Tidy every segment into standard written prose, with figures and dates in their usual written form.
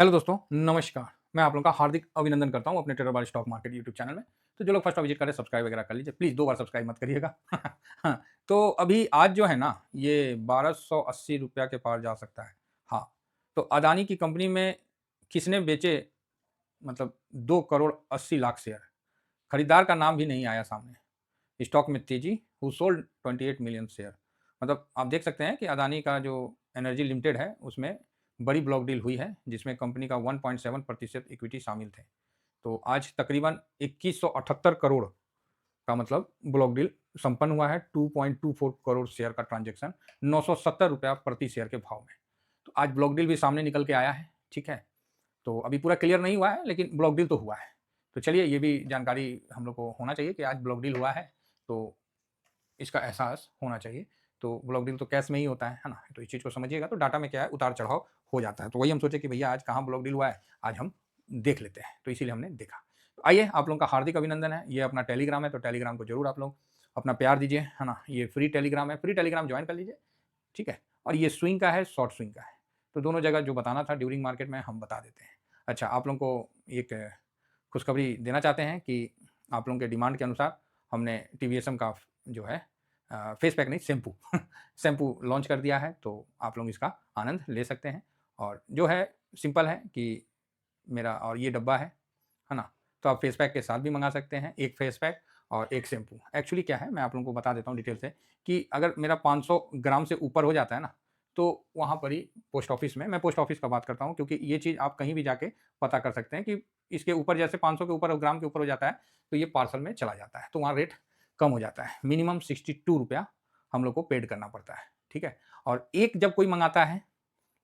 Hello दोस्तों, नमस्कार। मैं आप लोगों का हार्दिक अभिनंदन करता हूँ अपने trader by stock market YouTube channel में। तो जो लोग फर्स्ट बार विजिट करें सब्सक्राइब वगैरह कर लीजिए। प्लीज़ 2 बार सब्सक्राइब मत करिएगा। हाँ, तो अभी आज जो है ना ये ₹1280 के पार जा सकता है। हाँ, तो अदानी की कंपनी में किसने बेचे मतलब 2 करोड़ 80 लाख शेयर? खरीदार का नाम भी नहीं आया सामने। स्टॉक में तेज़ी, हू सोल्ड 28 मिलियन शेयर। मतलब आप देख सकते हैं कि अदानी का जो एनर्जी लिमिटेड है, उसमें बड़ी ब्लॉक डील हुई है, जिसमें कंपनी का 1.7% इक्विटी शामिल थे। तो आज तकरीबन 2178 करोड़ का मतलब ब्लॉक डील संपन्न हुआ है। 2.24 करोड़ शेयर का ट्रांज़ैक्शन ₹970 प्रति शेयर के भाव में। तो आज ब्लॉक डील भी सामने निकल के आया है, ठीक है? तो अभी पूरा क्लियर नहीं हुआ है, लेकिन ब्लॉक डील तो हुआ है। तो चलिए ये भी जानकारी हम लोग को होना चाहिए कि आज ब्लॉक डील हुआ है, तो इसका एहसास होना चाहिए। तो ब्लॉक डील तो कैश में ही होता है ना? तो इस चीज़ को समझिएगा। तो डाटा में क्या है उतार-चढ़ाव हो जाता है। तो वही हम सोचे कि भैया आज कहाँ ब्लॉक डील हुआ है, आज हम देख लेते हैं। तो इसीलिए हमने देखा। तो आइए आप लोगों का हार्दिक अभिनंदन है। ये अपना टेलीग्राम है, तो टेलीग्राम को ज़रूर आप लोग अपना प्यार दीजिए, है ना? ये फ्री टेलीग्राम है, फ्री टेलीग्राम जॉइन कर लीजिए, ठीक है? और ये स्विंग का है, शॉर्ट स्विंग का है। तो दोनों जगह जो बताना था ड्यूरिंग मार्केट में हम बता देते हैं। अच्छा, आप लोगों को एक खुशखबरी देना चाहते हैं कि आप लोगों के डिमांड के अनुसार हमने टीवीएसएम का जो है फेस पैक नहीं शैम्पू शैम्पू लॉन्च कर दिया है, तो आप लोग इसका आनंद ले सकते हैं। और जो है सिंपल है कि मेरा और ये डब्बा है ना? तो आप फेस पैक के साथ भी मँगा सकते हैं, 1 फेस पैक और 1 शैम्पू। एक्चुअली क्या है मैं आप लोगों को बता देता हूँ डिटेल से कि अगर मेरा 500 ग्राम से ऊपर हो जाता है ना, तो वहाँ पर ही पोस्ट ऑफिस में मैं पोस्ट ऑफिस का बात करता हूँ, क्योंकि ये चीज़ आप कहीं भी जाके पता कर सकते हैं कि इसके ऊपर जैसे 500 के ऊपर ग्राम के ऊपर हो जाता है, तो ये पार्सल में चला जाता है, तो वहाँ रेट कम हो जाता है। मिनिमम ₹62 हम लोग को पेड करना पड़ता है, ठीक है? और एक जब कोई मँगाता है,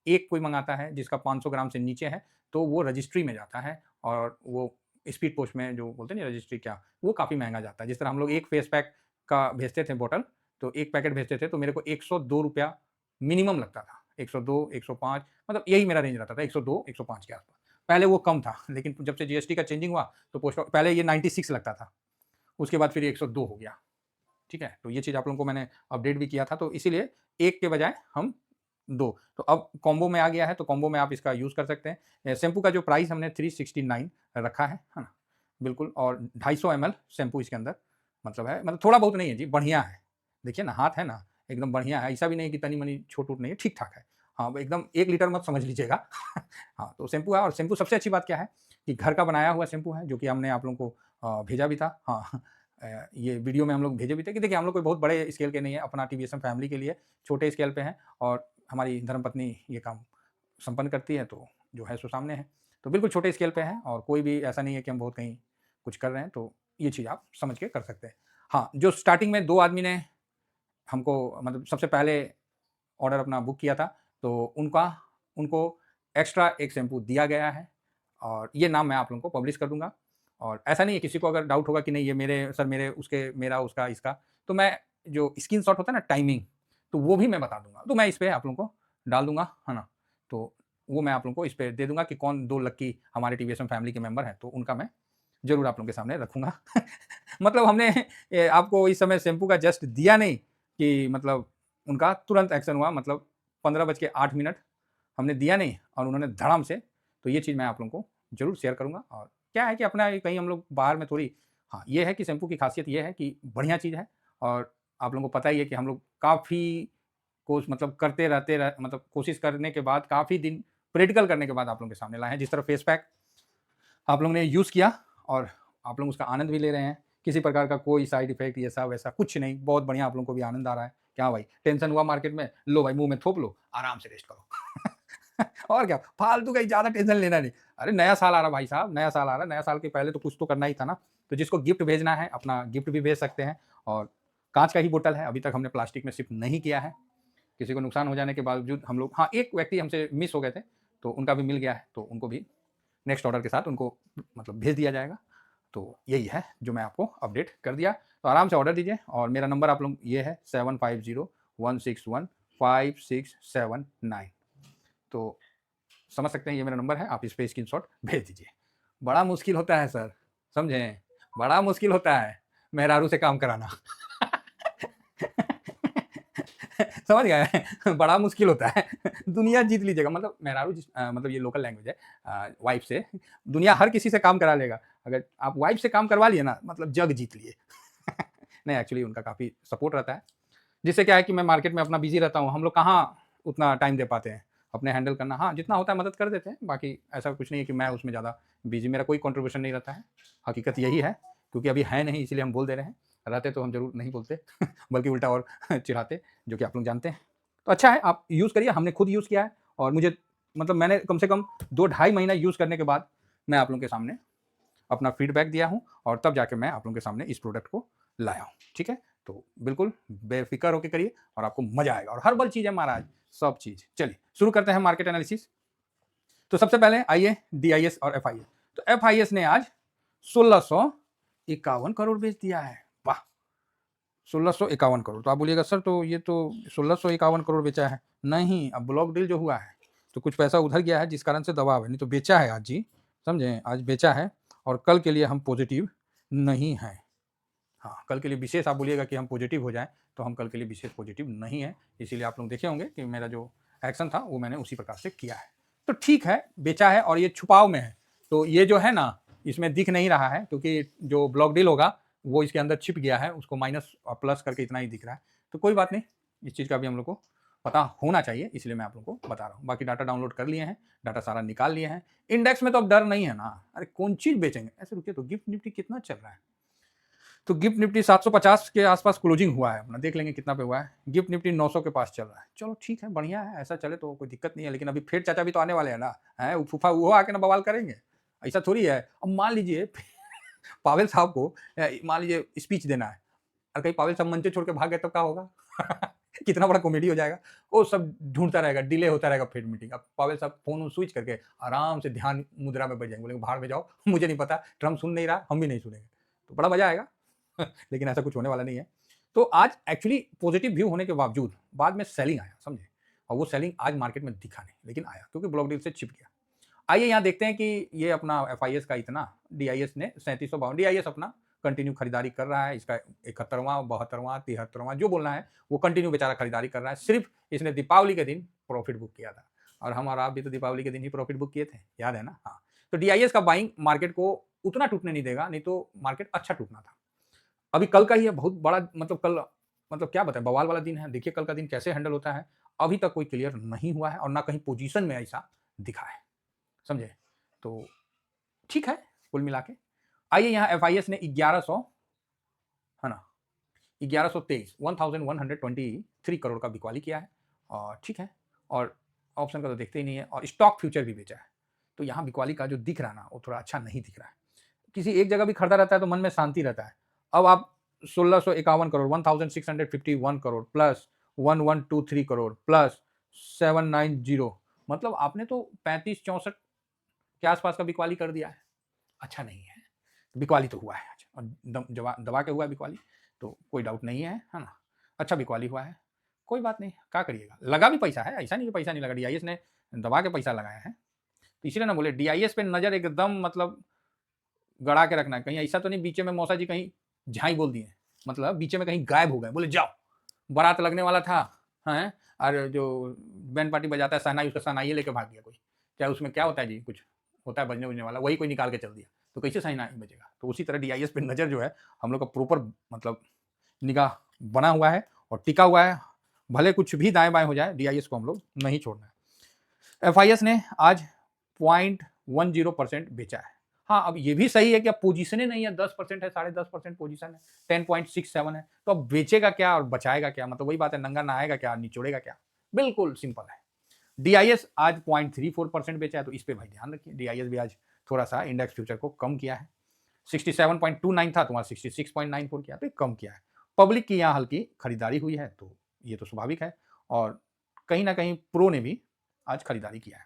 एक कोई मँगाता है जिसका 500 ग्राम से नीचे है, तो वो रजिस्ट्री में जाता है और वो स्पीड पोस्ट में जो बोलते हैं ना रजिस्ट्री क्या, वो काफ़ी महँगा जाता है। जिस तरह हम लोग 1 फेस पैक का भेजते थे बॉटल, तो 1 पैकेट भेजते थे तो मेरे को ₹102 मिनिमम लगता था। 102, 105 मतलब यही मेरा रेंज रहता था 102, 105 के आस-पास। पहले वो कम था, लेकिन जब से जीएसटी का चेंजिंग हुआ, तो पहले ये 96 लगता था, उसके बाद फिर ये 102 हो गया। ठीक है? तो ये चीज़ आप लोगों को मैंने अपडेट भी किया था, तो इसीलिए 1 के बजाय हम 2 तो अब कॉम्बो में आ गया है, तो कॉम्बो में आप इसका यूज़ कर सकते हैं। शैम्पू का जो प्राइस हमने 369 रखा है ना? बिल्कुल। और 250 एमएल शैम्पू इसके अंदर मतलब है, मतलब थोड़ा बहुत नहीं है जी, बढ़िया है। देखिए ना, हाथ है ना, एकदम बढ़िया है, ऐसा भी नहीं कि तनी-मनी छोट-वोट नहीं है, ठीक-ठाक है। हाँ, एकदम 1 लीटर मत समझ लीजिएगा। हाँ, तो शैम्पू है और शैम्पू सबसे अच्छी बात क्या है कि घर का बनाया हुआ शैम्पू है, जो कि हमने आप लोगों को भेजा भी था। हाँ, ये वीडियो में हम लोग भेजे भी थे कि देखिए हम लोग कोई बहुत बड़े स्केल के नहीं है, अपना टीवीएसएम फैमिली के लिए छोटे स्केल पे हैं और हमारी धर्मपत्नी ये काम संपन्न करती है, तो जो है सो सामने है। तो बिल्कुल छोटे स्केल पे है और कोई भी ऐसा नहीं है कि हम बहुत कहीं कुछ कर रहे हैं, तो ये चीज़ आप समझ के कर सकते हैं। हाँ, जो स्टार्टिंग में 2 आदमी ने हमको मतलब सबसे पहले ऑर्डर अपना बुक किया था, तो उनको एक्स्ट्रा एक शैम्पू दिया गया है और ये नाम मैं आप लोगों को पब्लिश कर दूँगा। और ऐसा नहीं है, किसी को अगर डाउट होगा कि नहीं ये मेरे सर मेरे उसके मेरा उसका इसका, तो मैं जो स्क्रीनशॉट होता है ना टाइमिंग, तो वो भी मैं बता दूँगा। तो मैं इस पे आप लोगों को डाल दूँगा, है ना? तो वो मैं आप लोगों को इस पे दे दूँगा कि कौन 2 लकी हमारे टीवीएसएम फैमिली के मेंबर हैं, तो उनका मैं ज़रूर आप लोगों के सामने रखूँगा। मतलब हमने आपको इस समय शैम्पू का जस्ट दिया नहीं कि मतलब उनका तुरंत एक्शन हुआ, मतलब 15 बज के 8 मिनट हमने दिया नहीं और उन्होंने धड़ाम से, तो ये चीज़ मैं आप लोगों को ज़रूर शेयर करूँगा। और क्या है कि अपना कहीं हम लोग बाहर में थोड़ी, हाँ, ये है कि शैम्पू की ख़ासियत ये है कि बढ़िया चीज़ है और आप लोगों को पता ही है कि हम लोग काफ़ी मतलब करते रहते मतलब कोशिश करने के बाद काफ़ी दिन प्रैक्टिकल करने के बाद आप लोगों के सामने लाए हैं। जिस तरह फेस पैक आप लोगों ने यूज़ किया और आप लोग उसका आनंद भी ले रहे हैं। किसी प्रकार का कोई साइड इफ़ेक्ट ऐसा-वैसा कुछ नहीं, बहुत बढ़िया आप लोगों को भी आनंद आ रहा है। क्या भाई, टेंशन हुआ मार्केट में, लो भाई मुँह में थोप लो, आराम से रेस्ट करो। और क्या, फालतू का ज़्यादा टेंशन लेना नहीं। अरे नया साल आ रहा है भाई साहब, नया साल आ रहा है, नया साल के पहले तो कुछ तो करना ही था ना। तो जिसको गिफ्ट भेजना है, अपना गिफ्ट भी भेज सकते हैं और काँच का ही बोतल है, अभी तक हमने प्लास्टिक में शिफ्ट नहीं किया है। किसी को नुकसान हो जाने के बावजूद हम लोग, हाँ, एक व्यक्ति हमसे मिस हो गए थे, तो उनका भी मिल गया है, तो उनको भी नेक्स्ट ऑर्डर के साथ उनको मतलब भेज दिया जाएगा। तो यही है जो मैं आपको अपडेट कर दिया। तो आराम से ऑर्डर दीजिए और मेरा नंबर आप लोग ये है 7501615679। तो समझ सकते हैं ये मेरा नंबर है, आप इस पे स्क्रीनशॉट भेज दीजिए। बड़ा मुश्किल होता है सर, समझें? बड़ा मुश्किल होता है मेहरारू से काम कराना। समझ गए? बड़ा मुश्किल होता है। दुनिया जीत लीजिएगा मतलब मेहरारू मतलब ये लोकल लैंग्वेज है वाइफ से। दुनिया हर किसी से काम करा लेगा। अगर आप वाइफ से काम करवा लिए ना मतलब जग जीत लिए। नहीं एक्चुअली उनका काफ़ी सपोर्ट रहता है। जिससे क्या है कि मैं मार्केट में अपना बिज़ी रहता हूँ। हम लोग कहाँ उतना टाइम दे पाते हैं अपने हैंडल करना। हाँ, जितना होता है मदद कर देते हैं। बाकी ऐसा कुछ नहीं है कि मैं उसमें ज़्यादा बिज़ी मेरा कोई कंट्रीब्यूशन नहीं रहता है। हकीकत यही है क्योंकि अभी है नहीं इसीलिए हम बोल दे रहे हैं। रहते तो हम ज़रूर नहीं बोलते बल्कि उल्टा और चिढ़ाते जो कि आप लोग जानते हैं। तो अच्छा है आप यूज़ करिए, हमने खुद यूज़ किया है और मुझे मतलब मैंने कम से कम 2 ढाई महीना यूज़ करने के बाद मैं आप लोगों के सामने अपना फीडबैक दिया हूँ और तब जाके मैं आप लोगों के सामने इस प्रोडक्ट को लाया हूँ। ठीक है? तो बिल्कुल बेफ़िक्र होके करिए और आपको मज़ा आएगा और हर्बल चीज़ है महाराज, सब चीज़। चलिए शुरू करते हैं मार्केट एनालिसिस। तो सबसे पहले आइए डीआईएस और एफआईएस। तो एफआईएस ने आज 1651 करोड़ बेच दिया है। वाह! 1651 करोड़। तो आप बोलिएगा सर तो ये तो 1651 करोड़ बेचा है। नहीं, अब ब्लॉक डील जो हुआ है तो कुछ पैसा उधर गया है जिस कारण से दबाव है, नहीं तो बेचा है आज जी, समझे? आज बेचा है और कल के लिए हम पॉजिटिव नहीं हैं। हाँ, कल के लिए विशेष आप बोलिएगा कि हम पॉजिटिव हो जाएँ, तो हम कल के लिए विशेष पॉजिटिव नहीं हैं। इसीलिए आप लोग देखे होंगे कि मेरा जो एक्शन था वो मैंने उसी प्रकार से किया है। तो ठीक है, बेचा है और ये छुपाव में है। तो ये जो है ना, इसमें दिख नहीं रहा है क्योंकि जो ब्लॉक डील होगा वो इसके अंदर छिप गया है, उसको माइनस और प्लस करके इतना ही दिख रहा है। तो कोई बात नहीं, इस चीज़ का भी हम लोग को पता होना चाहिए, इसलिए मैं आप लोग को बता रहा हूँ। बाकी डाटा डाउनलोड कर लिए हैं, डाटा सारा निकाल लिए हैं। इंडेक्स में तो अब डर नहीं है ना, अरे कौन चीज़ बेचेंगे? ऐसे रुकिए तो गिफ्ट निफ्टी कितना चल रहा है? तो गिफ्ट निफ्टी 750 के आसपास क्लोजिंग हुआ है अपना, देख लेंगे कितना पे हुआ है। गिफ्ट निफ्टी 900 के पास चल रहा है। चलो ठीक है, बढ़िया है, ऐसा चले तो कोई दिक्कत नहीं है। लेकिन अभी फिर चाचा भी तो आने वाले हैं ना, हैं फूफा वो आके ना बवाल करेंगे। ऐसा थोड़ी है। अब मान लीजिए पावेल साहब को मान लीजिए स्पीच देना है और कहीं पावेल साहब मंच छोड़ के भाग गए तब क्या होगा? कितना बड़ा कॉमेडी हो जाएगा। वो सब ढूंढता रहेगा, डिले होता रहेगा फिर मीटिंग। अब पावेल साहब फोन स्विच करके आराम से ध्यान मुद्रा में बैठ जाएंगे, बोलेंगे बाहर में जाओ, मुझे नहीं पता, ट्रम्प सुन नहीं रहा, हम भी नहीं सुनेंगे। तो बड़ा मजा आएगा। लेकिन ऐसा कुछ होने वाला नहीं है। तो आज एक्चुअली पॉजिटिव व्यू होने के बावजूद बाद में सेलिंग आया, समझे? और वो सेलिंग आज मार्केट में दिखा नहीं, लेकिन आया क्योंकि ब्लॉक डील से छिप गया। आइए यहाँ देखते हैं कि ये अपना एफआईएस का इतना, डीआईएस ने 3752, डीआईएस अपना कंटिन्यू खरीदारी कर रहा है। इसका 71वां, 72वां, 73वां जो बोलना है वो कंटिन्यू बेचारा खरीदारी कर रहा है। सिर्फ इसने दीपावली के दिन प्रॉफिट बुक किया था और हम और आप भी तो दीपावली के दिन ही प्रॉफिट बुक किए थे, याद है ना? हाँ। तो डीआईएस का बाइंग मार्केट को उतना टूटने नहीं देगा, नहीं तो मार्केट अच्छा टूटना था। अभी कल का ही है, बहुत बड़ा मतलब कल मतलब क्या बताएं, बवाल वाला दिन है। देखिए कल का दिन कैसे हैंडल होता है। अभी तक कोई क्लियर नहीं हुआ है और ना कहीं पोजीशन में ऐसा दिखा है, समझे? तो ठीक है कुल मिला के। आइए यहाँ एफआईएस ने 1100 है ना, 1123 1123 करोड़ का बिकवाली किया है और ठीक है। और ऑप्शन का तो देखते ही नहीं है और स्टॉक फ्यूचर भी बेचा है। तो यहाँ बिकवाली का जो दिख रहा है ना वो थोड़ा अच्छा नहीं दिख रहा है। किसी एक जगह भी खरीदा रहता है तो मन में शांति रहता है। अब आप 1651 करोड़, 1651 करोड़ प्लस 1123 करोड़ प्लस 790, मतलब आपने तो 35-64 के आसपास का बिकवाली कर दिया है। अच्छा नहीं है। बिकवाली तो हुआ है आज और दबा के हुआ है बिकवाली, तो कोई डाउट नहीं है ना? अच्छा बिकवाली हुआ है, कोई बात नहीं, क्या करिएगा? लगा भी पैसा है, ऐसा नहीं कि पैसा नहीं लगा, डीआईएस ने दबा के पैसा लगाया है। तो इसीलिए ना बोले डीआईएस पे नज़र एकदम मतलब गड़ा के रखना है। कहीं ऐसा तो नहीं बीच में मौसा जी कहीं झाई बोल दिए, मतलब बीच में कहीं गायब हो गए, बोले जाओ बारात लगने वाला था, हैं? और जो बैंड पार्टी बजाता है शहनाई, उसका शहनाई लेके भाग गया कोई। क्या उसमें क्या होता है जी, कुछ होता है बजने वाला, वही कोई निकाल के चल दिया, तो कैसे शहनाई बजेगा? तो उसी तरह डीआईएस पे नज़र जो है हम लोग का प्रॉपर मतलब निगाह बना हुआ है और टिका हुआ है। भले कुछ भी दाएं बाएं हो जाए, डीआईएस को हम लोग नहीं छोड़ना है। एफआईएस ने आज 0.10% बेचा है। हाँ, अब ये भी सही है कि अब पोजीशन ही नहीं है, 10% है, 10.5% पोजीशन है, 10.67 है, तो अब बेचेगा क्या और बचाएगा क्या? मतलब वही बात है, नंगा नहाएगा क्या, निचोड़ेगा क्या? बिल्कुल सिंपल है। डीआईएस आज 0.34% बेचा है, तो इस पे भाई ध्यान रखिए। डीआईएस भी आज थोड़ा सा इंडेक्स फ्यूचर को कम किया है। 67.29 था, तुम्हारा 66.94 किया, तो कम किया है। पब्लिक की यहाँ हल्की खरीदारी हुई है, तो ये तो स्वाभाविक है और कहीं ना कहीं प्रो ने भी आज खरीदारी किया है।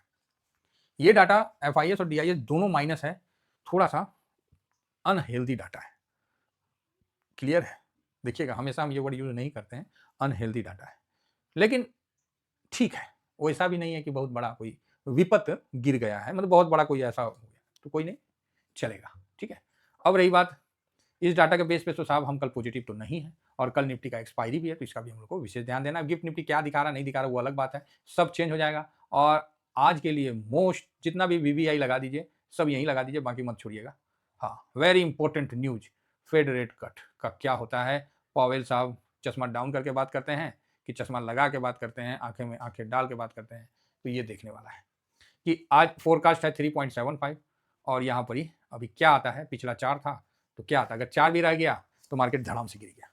ये डाटा एफआईएस और डीआईएस दोनों माइनस है, थोड़ा सा अनहेल्दी डाटा है। क्लियर है? देखिएगा, हमेशा हम ये वर्ड यूज नहीं करते हैं, अनहेल्दी डाटा है, लेकिन ठीक है, वैसा भी नहीं है कि बहुत बड़ा कोई विपत गिर गया है, मतलब बहुत बड़ा कोई ऐसा हो गया, तो कोई नहीं, चलेगा। ठीक है। अब रही बात इस डाटा के बेस पे तो साहब हम कल पॉजिटिव तो नहीं है, और कल निफ्टी का एक्सपायरी भी है, तो इसका भी हम लोग को विशेष ध्यान देना है। गिफ्ट निफ्टी क्या दिखा रहा नहीं दिखा रहा वो अलग बात है, सब चेंज हो जाएगा। और आज के लिए मोस्ट जितना भी वीवीआई लगा दीजिए, सब यहीं लगा दीजिए, बाकी मत छोड़िएगा। हाँ, very important news, Fed rate cut का क्या होता है। पॉवेल साहब चश्मा डाउन करके बात करते हैं कि चश्मा लगा के बात करते हैं, आंखें में आंखें डाल के बात करते हैं, तो ये देखने वाला है कि आज फोरकास्ट है 3.75, और यहाँ पर ही अभी क्या आता है। पिछला 4 था तो क्या आता है, अगर 4 भी रह गया तो मार्केट धड़ाम से गिर गया।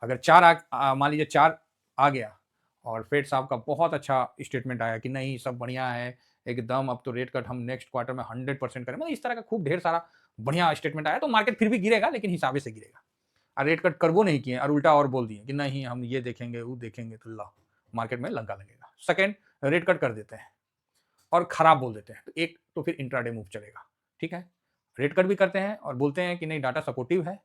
अगर 4 मान लीजिए 4 आ गया, और फेड साहब का बहुत अच्छा स्टेटमेंट आया कि नहीं सब बढ़िया है एकदम, अब तो रेट कट हम नेक्स्ट क्वार्टर में 100% करें, मतलब इस तरह का खूब ढेर सारा बढ़िया स्टेटमेंट आया, तो मार्केट फिर भी गिरेगा, लेकिन हिसाबे से गिरेगा। और रेट कट कर वो नहीं किए और उल्टा और बोल दिए कि नहीं हम ये देखेंगे वो देखेंगे, तो ला मार्केट में लंका लगेगा। सेकेंड, रेट कट कर देते हैं और खराब बोल देते हैं, तो एक तो फिर इंट्राडे मूव चलेगा। ठीक है, रेट कट भी करते हैं और बोलते हैं कि नहीं डाटा सपोर्टिव है,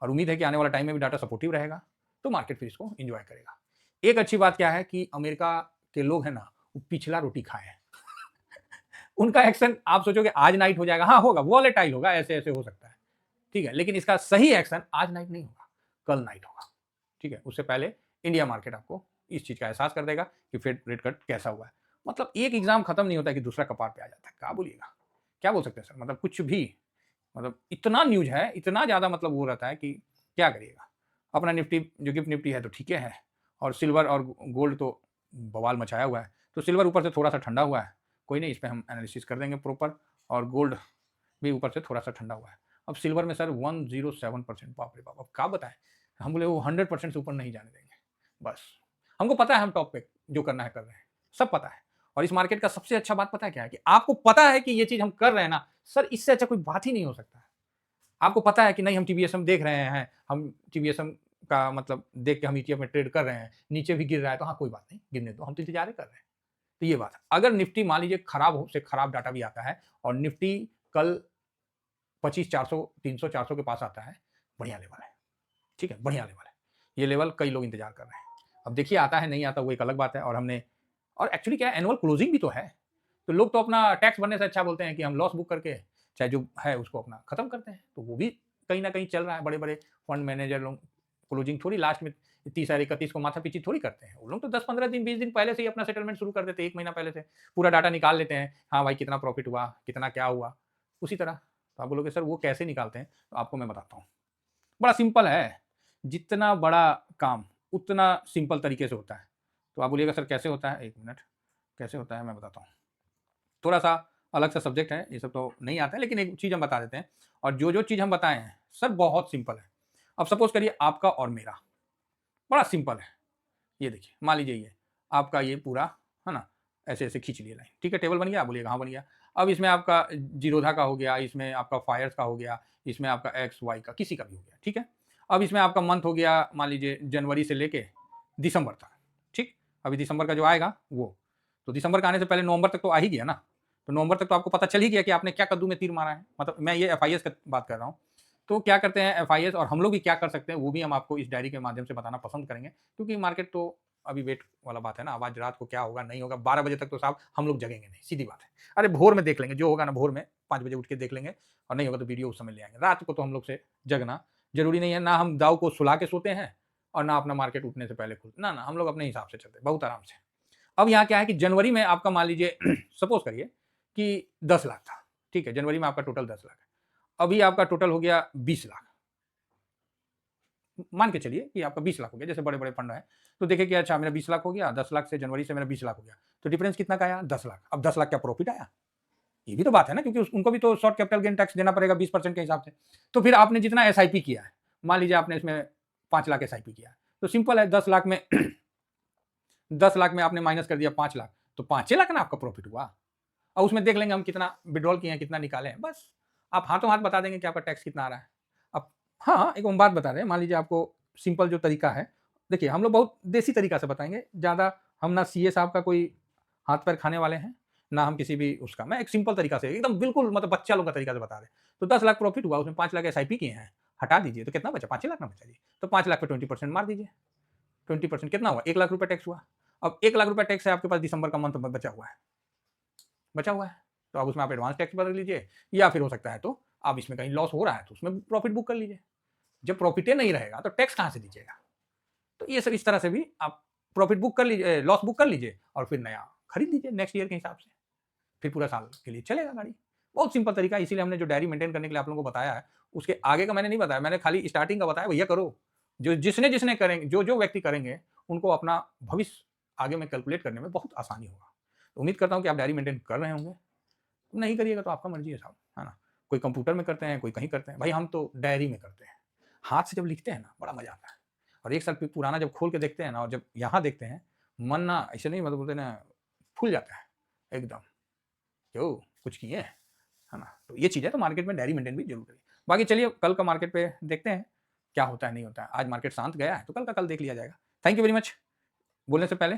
और उम्मीद है कि आने वाला टाइम में भी डाटा सपोर्टिव रहेगा, तो मार्केट फिर इसको एंजॉय करेगा। एक अच्छी बात क्या है कि अमेरिका के लोग हैं ना, वो पिछला रोटी खाए हैं। उनका एक्शन आप सोचोगे आज नाइट हो जाएगा, हाँ होगा, वॉलेटाइल होगा, ऐसे ऐसे हो सकता है, ठीक है, लेकिन इसका सही एक्शन आज नाइट नहीं होगा, कल नाइट होगा। ठीक है, उससे पहले इंडिया मार्केट आपको इस चीज का एहसास कर देगा कि फेड रेट कट कैसा हुआ है। मतलब एक एग्जाम खत्म नहीं होता कि दूसरा कपार पे आ जाता है, क्या बोलिएगा, क्या बोल सकते हैं सर, मतलब कुछ भी, मतलब इतना न्यूज है, इतना ज्यादा मतलब वो रहता है कि क्या करिएगा। अपना निफ्टी जो गिफ्ट निफ्टी है तो ठीक है, और सिल्वर और गोल्ड तो बवाल मचाया हुआ है, तो सिल्वर ऊपर से थोड़ा सा ठंडा हुआ है, कोई नहीं, इस पर हम एनालिसिस कर देंगे प्रॉपर, और गोल्ड भी ऊपर से थोड़ा सा ठंडा हुआ है। अब सिल्वर में सर 107%, बाप रे बाप, अब क्या बताएं, हम बोले वो 100% से ऊपर नहीं जाने देंगे, बस हमको पता है हम टॉप पे जो करना है कर रहे हैं, सब पता है। और इस मार्केट का सबसे अच्छा बात पता है क्या है, कि आपको पता है कि ये चीज हम कर रहे हैं ना सर, इससे अच्छा कोई बात ही नहीं हो सकता है। आपको पता है कि नहीं हम टीवीएसएम देख रहे हैं, हम टीवीएसएम का मतलब देख के हम ईटीएफ में ट्रेड कर रहे हैं, नीचे भी गिर रहा है तो हाँ कोई बात नहीं, गिरने दो, हम तो इंतजार कर रहे हैं। तो ये बात है, अगर निफ्टी मान लीजिए खराब हो से खराब डाटा भी आता है, और निफ्टी कल 25 400 300 400 के पास आता है, बढ़िया लेवल है। ठीक है, बढ़िया लेवल है, ये लेवल कई लोग इंतजार कर रहे हैं। अब देखिए आता है नहीं आता वो एक अलग बात है, और हमने, और एक्चुअली क्या है, एनुअल क्लोजिंग भी तो है, तो लोग तो अपना टैक्स भरने से अच्छा बोलते हैं कि हम लॉस बुक करके चाहे जो है उसको अपना खत्म करते हैं, तो वो भी कहीं ना कहीं चल रहा है। बड़े बड़े फंड मैनेजर लोग क्लोजिंग थोड़ी लास्ट में 30 और 31 को माथा पीछी थोड़ी करते हैं, वो लोग तो 10-15 दिन 20 दिन पहले से ही अपना सेटलमेंट शुरू कर देते हैं, 1 महीना पहले से पूरा डाटा निकाल लेते हैं, हाँ भाई कितना प्रॉफिट हुआ, कितना क्या हुआ, उसी तरह। तो आप बोलोगे सर वो कैसे निकालते हैं, तो आपको मैं बताता हूँ, बड़ा सिंपल है, जितना बड़ा काम उतना सिंपल तरीके से होता है। तो आप बोलिएगा सर कैसे होता है, एक मिनट, कैसे होता है मैं बताता हूँ, थोड़ा सा अलग सा सब्जेक्ट है, ये सब तो नहीं आता है, लेकिन एक चीज़ हम बता देते हैं, और जो जो चीज़ हम बताए हैं सर बहुत सिंपल है। अब सपोज करिए आपका और मेरा, बड़ा सिंपल है, ये देखिए मान लीजिए ये आपका ये पूरा है ना, ऐसे ऐसे खींच लिए लाइन, ठीक है, टेबल बन गया, बोलिएगा हाँ बन गया। अब इसमें आपका जीरोधा का हो गया, इसमें आपका फायर्स का हो गया, इसमें आपका एक्स वाई का किसी का भी हो गया, ठीक है। अब इसमें आपका मंथ हो गया मान लीजिए जनवरी से लेके दिसंबर तक, ठीक, अभी दिसंबर का जो आएगा वो, तो दिसंबर का आने से पहले नवंबर तक तो आ ही गया ना, तो नवंबर तक तो आपको पता चल ही गया कि आपने क्या कद्दू में तीर मारा है, मतलब मैं ये एफ का बात कर रहा हूँ। तो क्या करते हैं एफ और हम लोग भी क्या कर सकते हैं वो भी हम आपको इस डायरी के माध्यम से बताना पसंद करेंगे, क्योंकि मार्केट तो अभी वेट वाला बात है ना, आज रात को क्या होगा नहीं होगा, 12 बजे तक तो साहब हम लोग जगेंगे नहीं, सीधी बात है। अरे भोर में देख लेंगे जो होगा ना, भोर में 5 बजे उठ के देख लेंगे, और नहीं होगा तो वीडियो उस समय ले आएंगे। रात को तो हम लोग से जगना जरूरी नहीं है, ना हम दाव को सुला के सोते हैं, और ना अपना मार्केट उठने से पहले खुल, ना ना हम लोग अपने हिसाब से चलते हैं बहुत आराम से। अब यहाँ क्या है कि जनवरी में आपका मान लीजिए सपोज करिए कि 10 लाख था, ठीक है, जनवरी में आपका टोटल 10 लाख है, अभी आपका टोटल हो गया 20 लाख, मान के चलिए कि आपका 20 लाख हो गया, जैसे बड़े बड़े फंड है, तो देखिए कि अच्छा मेरा 20 लाख हो गया, 10 लाख से जनवरी से मेरा 20 लाख हो गया, तो डिफरेंस कितना का आया, 10 लाख। अब 10 लाख क्या प्रॉफिट आया, ये भी तो बात है ना, क्योंकि उनको भी तो शॉर्ट कैपिटल गेन टैक्स देना पड़ेगा 20% के हिसाब से। तो फिर आपने जितना एसआईपी किया है, मान लीजिए आपने इसमें 5 लाख एसआईपी किया है, तो सिंपल है 10 लाख में 10 लाख में आपने माइनस कर दिया 5 लाख, तो 5 लाख ना आपका प्रॉफिट हुआ। और उसमें देख लेंगे हम कितना विड्रॉल किए हैं, कितना निकाले हैं, बस आप हाथों हाथ बता देंगे कि आपका टैक्स कितना आ रहा है। अब हाँ एक हम बात बता रहे हैं, मान लीजिए आपको सिंपल जो तरीका है, देखिए हम लोग बहुत देसी तरीका से बताएंगे, ज़्यादा हम ना सीए साहब का कोई हाथ पैर खाने वाले हैं, ना हम किसी भी उसका, मैं एक सिंपल तरीका से एकदम बिल्कुल मतलब बच्चा लोग का तरीका से बता रहे हैं। तो 10 लाख प्रॉफिट हुआ, उसमें 5 लाख एसआईपी किए हैं, हटा दीजिए तो कितना बचा, 5 लाख ना बचा जी, तो 5 लाख पे 20% मार दीजिए, 20% कितना हुआ, 1 लाख रुपये टैक्स हुआ। अब 1 लाख रुपये टैक्स है आपके पास, दिसंबर का मंथ बचा हुआ है, बचा हुआ है, तो अब उसमें आप एडवांस टैक्स भर लीजिए, या फिर हो सकता है तो आप इसमें कहीं लॉस हो रहा है तो उसमें प्रॉफिट बुक कर लीजिए। जब प्रॉफिटे नहीं रहेगा तो टैक्स कहाँ से दीजिएगा? तो ये सब इस तरह से भी आप प्रॉफिट बुक कर लीजिए, लॉस बुक कर लीजिए और फिर नया खरीद लीजिए नेक्स्ट ईयर के हिसाब से। फिर पूरा साल के लिए चलेगा गाड़ी। बहुत सिंपल तरीका है, इसीलिए हमने जो डायरी मेंटेन करने के लिए आप लोगों को बताया है, उसके आगे का मैंने नहीं बताया, मैंने खाली स्टार्टिंग का बताया, भैया करो। जो जिसने करेंगे, जो व्यक्ति करेंगे, उनको अपना भविष्य आगे में कैलकुलेट करने में बहुत आसानी होगा। तो उम्मीद करता हूँ कि आप डायरी मेंटेन कर रहे होंगे। नहीं करिएगा तो आपका मर्ज़ी है साहब, है ना? कोई कंप्यूटर में करते हैं, कोई कहीं करते हैं। भाई हम तो डायरी में करते हैं। हाथ से जब लिखते हैं ना, बड़ा मज़ा आता है। और 1 साल पुराना जब खोल के देखते हैं ना और जब यहाँ देखते हैं, मन ना ऐसे नहीं मतलब बोलते हैं ना, फूल जाता है एकदम। क्यों? कुछ किए हैं, है ना? तो ये चीज़ है, तो मार्केट में डायरी मेंटेन भी ज़रूर करिए। बाकी चलिए कल का मार्केट पे देखते हैं, क्या होता है, नहीं होता है। आज मार्केट शांत गया है, तो कल का कल देख लिया जाएगा। Thank you very much. बोलने से पहले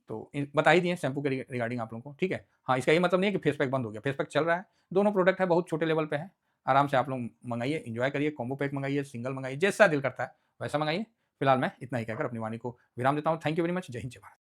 तो बता ही दिए शैम्पू के रिगार्डिंग आप लोगों को, ठीक है? हाँ, इसका ये मतलब नहीं है कि फेस पैक बंद हो गया, फेस पैक चल रहा है। दोनों प्रोडक्ट है, बहुत छोटे लेवल पे है। आराम से आप लोग मँगाइए, एन्जॉय करिए, कॉम्बो पैक मँगाइए, सिंगल मँगाइए, जैसा दिल करता है वैसा मँगाइए। फिलहाल मैं इतना ही कहकर अपनी वाणी को विराम देता हूँ। Thank you very much. जय हिंद, जय भारत।